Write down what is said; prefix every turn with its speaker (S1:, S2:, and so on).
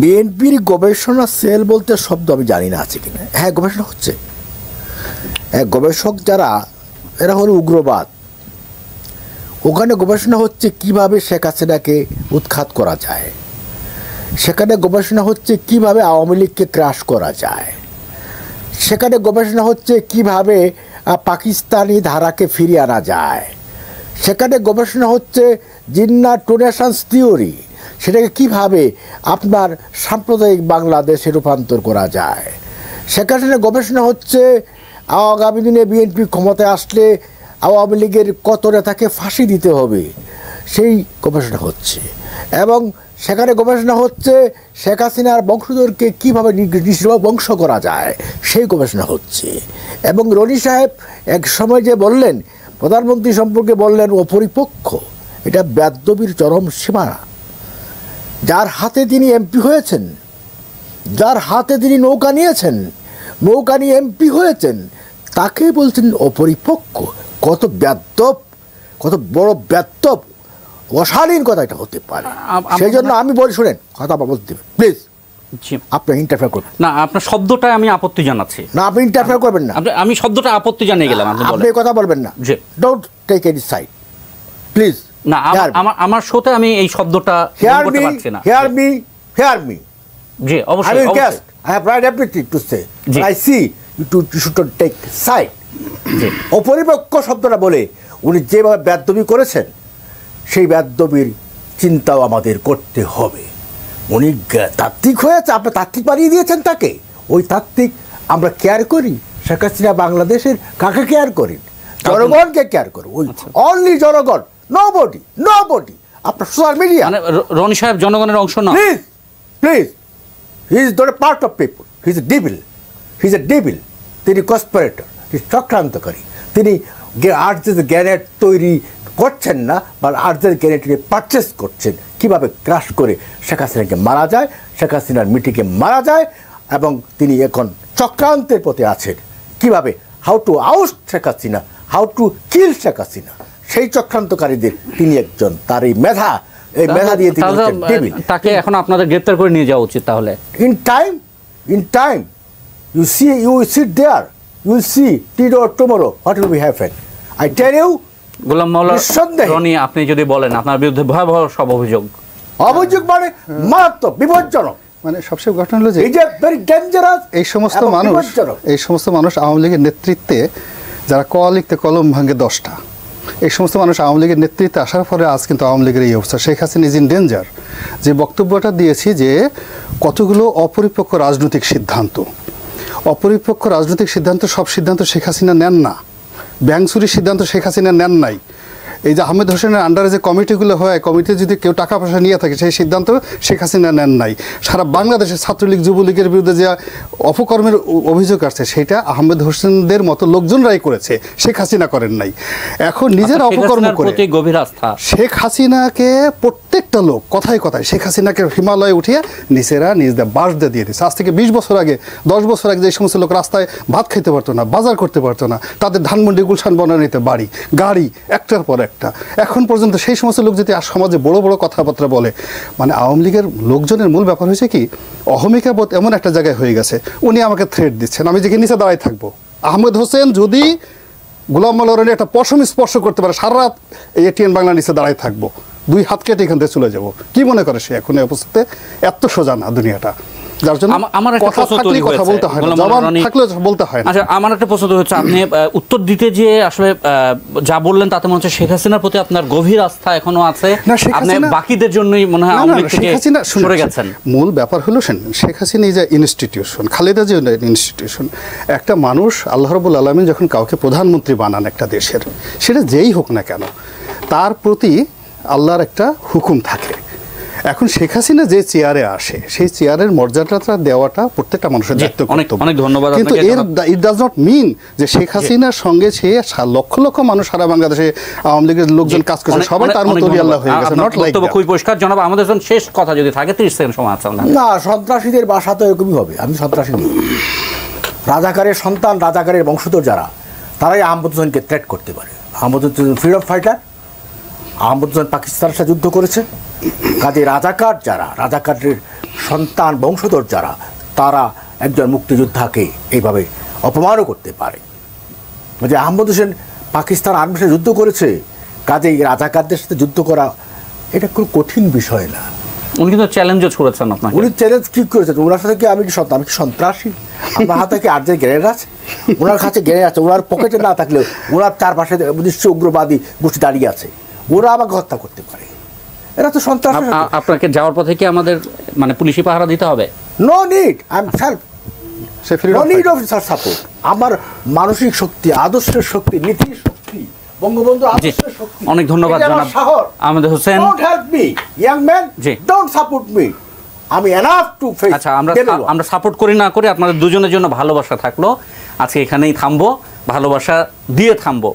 S1: বিএনপির গবেষণা সেল বলতে শব্দ আমি জানি না আছে কিনা। হ্যাঁ, গবেষণা হচ্ছে। গবেষক যারা, এরা হলো উগ্রবাদ। ওখানে গবেষণা হচ্ছে কিভাবে শেখ হাসিনাকে উৎখাত করা যায়, সেখানে গবেষণা হচ্ছে কিভাবে আওয়ামী লীগকে ক্রাশ করা যায়, সেখানে গবেষণা হচ্ছে কিভাবে পাকিস্তানি ধারাকে ফিরিয়ে আনা যায়, সেখানে গবেষণা হচ্ছে জিন্না টু নেশনস থিওরি, সেটাকে কিভাবে আপনার সাম্প্রদায়িক বাংলাদেশে রূপান্তর করা যায়, সেখানে গবেষণা হচ্ছে আগামী দিনে বিএনপি ক্ষমতায় আসলে আওয়ামী লীগের কত নেতাকে ফাঁসি দিতে হবে, সেই গবেষণা হচ্ছে। এবং সেখানে গবেষণা হচ্ছে শেখ হাসিনার বংশধরকে কীভাবে বংশ করা যায়, সেই গবেষণা হচ্ছে। এবং রনি সাহেব এক সময় যে বললেন, প্রধানমন্ত্রী সম্পর্কে বললেন অপরিপক্ষ, এটা বেয়াদবির চরম সীমানা। যার হাতে তিনি এমপি হয়েছেন, যার হাতে তিনি নৌকা নিয়েছেন, নৌকা নিয়ে এমপি হয়েছেন, তাকে বলছেন অপরিপক্ষ। কত বেয়াদব, কত বড় বেয়াদব, অশালীন কথা এটা হতে পারে। সেই জন্য আমি বলি, শুনেন, কথা বলতে দেবেন প্লিজ, আপনি ইন্টারফেয়ার করবেন
S2: না। আপনার শব্দটায় আমি আপত্তি জানাচ্ছি
S1: না, আপনি ইন্টারফেয়ার করবেন না।
S2: আমি শব্দটা আপত্তি জানিয়ে গেলাম,
S1: আপনি কথা বলবেন না। Don't take any side please.
S2: না, আমার শোতে আমি এই শব্দটা বলতে পারছি না।
S1: Hear me, hear me.
S2: জি, অবশ্যই।
S1: I have right everything to say. I see you should not take side. অপরিপক্ষ শব্দটা বলে উনি যেভাবে বেয়াদবি করেছেন, সেই বেয়াদবির চিন্তাও আমাদের করতে হবে। উনি তাত্ত্বিক হয়েছে, আপনি তাত্ত্বিক বানিয়ে দিয়েছেন তাকে। ওই তাত্ত্বিক আমরা কেয়ার করি। শেখ হাসিনা বাংলাদেশের কাকে কেয়ার করি? জনগণকে কেয়ার করি। ওই অনলি জনগণ, নোবডি, নোবডি। আপনার সোশ্যাল মিডিয়া,
S2: রনি সাহেব জনগণের অংশ না।
S1: Please, please, he is not a part of people, he is a devil, he is a devil. তিনি কনস্পিরেটর, তিনি চক্রান্তকারী। তিনি আর্টসের গ্যানেট তৈরি করছেন না, বা আর্টসের গ্যানেটকে পারচেস করছেন, কীভাবে ক্রাশ করে শেখ হাসিনাকে মারা যায়, শেখ হাসিনার মিটিকে মারা যায়। এবং তিনি এখন চক্রান্তের পথে আছেন, কীভাবে how to out Sheikh Hasina, how to kill Sheikh Hasina. সেই চক্রান্তকারীদের তিনি একজন। তার এই মেধা, এই মেধা দিয়ে তিনি
S2: তাকে এখন আপনাদের গ্রেপ্তার করে নিয়ে যাওয়া উচিত। তাহলে
S1: in time you see, you will sit there, you will see tomorrow what will be happen. I tell you,
S2: গোলাম মাওলা রনি, আপনি যদি বলেন আপনার বিরুদ্ধে ভয়াবহ সব অভিযোগ
S1: মানে মারাত্মক, বিপজ্জনক।
S3: মানে সবচেয়ে ঘটনা হলো যে
S1: ভেরি ডেঞ্জারাস।
S3: এই সমস্ত মানুষ আওয়ামী লীগের নেতৃত্বে, যারা ক লিখতে কলম ভাঙে 10টা, এই সমস্ত মানুষ আওয়ামী লীগের নেতৃত্বে আসার পরে আজ কিন্তু আওয়ামী লীগের এই অবস্থা। Sheikh Hasina is in danger. যে বক্তব্যটা দিয়েছি যে কতগুলো অপরিপক্ক রাজনৈতিক সিদ্ধান্ত, অপরিপক্ক রাজনৈতিক সিদ্ধান্ত, সব সিদ্ধান্ত শেখ হাসিনা নেন না। ব্যাংক চুরির সিদ্ধান্ত শেখ হাসিনা নেন নাই। এই যে আহমেদ হোসেনের আন্ডারে যে কমিটিগুলো হয়, কমিটি যদি কেউ টাকা পয়সা নিয়ে থাকে, সেই সিদ্ধান্ত শেখ হাসিনা নেন নাই। সারা বাংলাদেশের ছাত্রলীগ যুবলীগের বিরুদ্ধে যে অপকর্মের অভিযোগ আসছে, সেটা আহমেদ হোসেনদের মতো লোকজনরাই করেছে, শেখ হাসিনা করেন নাই। এখন নিজের অপকর্ম করে
S2: গভীর আস্থা
S3: শেখ হাসিনাকে, প্রত্যেকটা লোক কথায় কথায় শেখ হাসিনাকে হিমালয়ে উঠিয়ে নিচেরা নিজদের বাস দিয়ে দিয়েছে। আজ থেকে 20 বছর আগে, 10 বছর আগে যে সমস্ত লোক রাস্তায় ভাত খেতে পারতো না, বাজার করতে পারতো না, তাদের ধানমন্ডি গুলশান বনানীতে বাড়ি, গাড়ি একটার পর একটা। এখন পর্যন্ত সেই সমস্ত লোক যদি সমাজে বড় বড় কথাবার্তা বলে, মানে আওয়ামী লীগের লোকজনের মূল ব্যাপার হয়েছে কি, অহমিকা বোধ এমন একটা জায়গায় হয়ে গেছে, উনি আমাকে থ্রেট দিচ্ছেন, আমি যেখানে নিচে দাঁড়াই থাকবো। আহমেদ হোসেন যদি গোলাম মাওলা রনি একটা পশম স্পর্শ করতে পারে, সারা রাত এই এটিএন বাংলা নিচে দাঁড়াই থাকবো, 2 হাত কেটে এখান থেকে চলে যাবো। কি মনে করে সে এখন এই অবস্থাতে? এত সোজা না দুনিয়াটা, যার জন্য
S2: আমার একটা প্রশ্ন তৈরি হয়েছে।
S3: কথা বলতে হয় না, জবান থাকলে বলতে হয় না।
S2: আচ্ছা, আমার একটা প্রশ্ন হচ্ছে, আপনি উত্তর দিতে যে আসলে যা বললেন তাতে মনে হচ্ছে শেখ হাসিনার প্রতি আপনার গভীর আস্থা এখনো আছে। আপনি বাকিদের জন্যই মনে হয় আওয়ামী লীগ থেকে সরে গেছেন।
S3: মূল ব্যাপার হলো Sheikh Hasina is institution, Khaleda Zia institution. একটা মানুষ, আল্লাহ রাব্বুল আলামিন যখন কাউকে প্রধানমন্ত্রী বানান একটা দেশের, সেটা যেই হোক না কেন, তার প্রতি আল্লাহর একটা হুকুম থাকে। এখন শেখ হাসিনা যে চেয়ারে আসে, সেই চেয়ারের মর্যাদাটা দেওয়াটা প্রত্যেকটা মানুষের দায়িত্ব।
S2: অনেক ধন্যবাদ।
S3: কিন্তু ইট ডাজ নট মিন যে শেখ হাসিনার সঙ্গে সে লক্ষ লক্ষ মানুষ সারা বাংলাদেশে আওয়ামী লীগের লোকজন কাজ করছে, সবাই তার মতো আল্লাহ হয়ে গেছে। Not like that.
S2: খুবই পরিষ্কার। জনাব আমাদের জন্য শেষ কথা যদি থাকে, 30 সেকেন্ড সময় আছে।
S1: না, সন্ত্রাসীদের বাসা তো এরকমই হবে। আমি সন্ত্রাসী নই। রাজাকারের সন্তান, রাজাকারের বংশধর যারা, তারাই আহমদ হোসেনকে থ্রেট করতে পারে। আহমদ হোসেন ফ্রিডম ফাইটার, আহমদ হোসেন পাকিস্তানের সাথে যুদ্ধ করেছে। কাজে রাজাকার যারা, রাজাকারের সন্তান বংশধর যারা, তারা একজন মুক্তিযোদ্ধাকে এইভাবে অপমানও করতে পারে। যে আহমদ হোসেন পাকিস্তান আর্মির সাথে যুদ্ধ করেছে, কাজেই রাজাকারদের সাথে যুদ্ধ করা এটা কোনো কঠিন বিষয় না।
S2: উনি কিন্তু চ্যালেঞ্জও করেছেন আপনাকে।
S1: উনি চ্যালেঞ্জ কি করেছেন? ওনার সাথে কি আমি কি সন্ত্রাসী? আমার হাতে কি আর যে গ্রেনেড আছে? ওনার কাছে গ্রেনেড আছে, ওনার পকেটে না থাকলেও ওনার চারপাশে নিশ্চয় উগ্রবাদী গোষ্ঠী দাঁড়িয়ে আছে, ওরা আমাকে হত্যা করতে পারে। এরা তো সন্ত্রাস।
S2: আপনাকে যাওয়ার পথে কি আমাদের মানে পুলিশি পাহারা দিতে হবে?
S1: No need, I am self, no need of support. আমার মানসিক শক্তি, আদর্শের শক্তি, নীতির শক্তি, বঙ্গবন্ধু আদর্শের শক্তি।
S2: অনেক ধন্যবাদ জনাব Ahmed Hossain.
S1: Don't help me young man, don't support me, আমি এনাফ টু ফেস।
S2: আচ্ছা, আমরা সাপোর্ট করি না করি আপনাদের দুজনের জন্য ভালোবাসা থাকলো। আজকে এখানেই থামবো, ভালোবাসা দিয়ে থামবো।